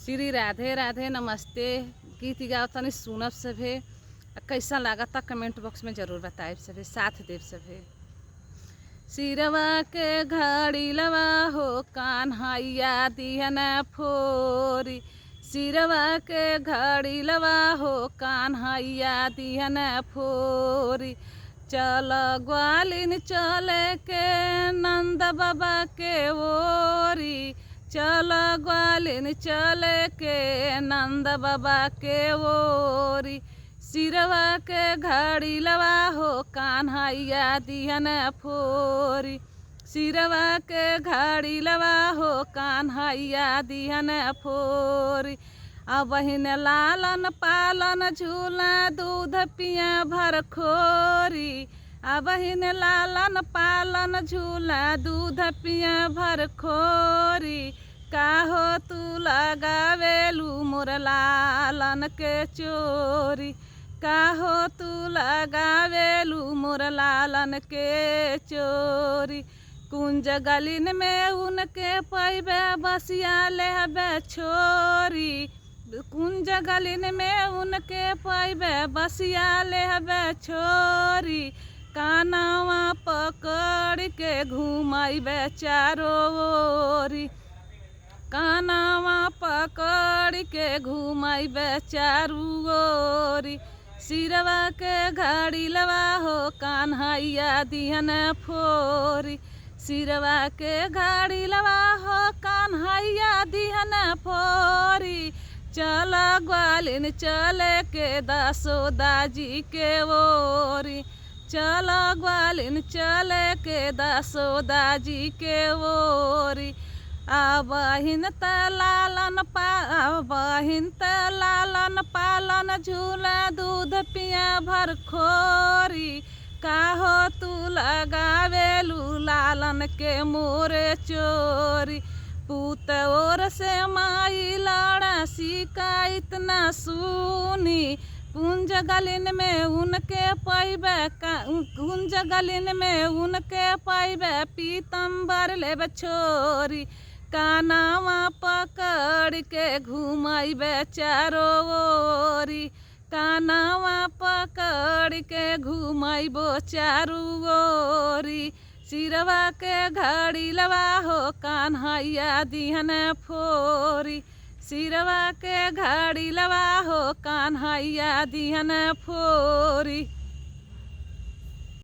श्री राधे राधे नमस्ते। गीत गाओ तनी सुनब सभे। कैसा लागता कमेंट बॉक्स में जरूर बताएब सभे, साथ देव सभे। सिरवा के घड़ी लवा हो कान्हैया दिहन फोरी। सिरवा के घड़ी लवा हो कान्हैया दिहन फोरी। चल ग्वालिन चले के नंद बाबा के ओरी। चल ग्वालिन चले के नंद बाबा के ओरी। सिरवा के घड़ी लवा हो कान्हैया दिहन फोरी। सिरवा के घड़ी लवा हो कान्हैया दिहन फोरी। बहिन लालन पालन झूला दूध पिया भर खोरी। बहिन लालन पालन झूला दूध पिया भर खोरी। काहो तू लगावेलू मोर लालन के चोरी। काहो तू लगावेलू मोर लालन के चोरी। कुंज गलिन में उनके पैबे बसिया लेहबे छोरी। कुंज गलिन में उनके पैबे बसिया लेहबे छोरी। कानवा पकड़ के घुमाइबे चारो ओरी। कानवा पकड़ के घुमाइबे चारू ओरी। सिरवा के घड़ी लवा हो कान्हैया दिहन फोरी। सिरवा के घड़ी लवा हो कान्हैया दिहन फोरी। चल ग्वालिन चले के दसोदा जी के ओरी। चल ग्वालिन चले के दसोदा जी के ओरी। बहिन त लालन पालन झूला दूध पिया भर खोरी। काहो तू लगावेलू लालन के मोरे चोरी। पूत और से माई लड़ा शिकायत न सुनी। कुंज गलिन में उनके पैबे कुंज गलिन में उनके पैबे पीतम्बर लेबे छोरी। कानवा पकड़ के घुमाइबे चारो ओरी। कानवा पकड़ के घुमाइबो चारू ओरी। सिरवा के घड़ी लवा हो कान्हैया दिहन फोरी। सिरवा के घड़ी लवा हो कान्हैया दिहन फोरी।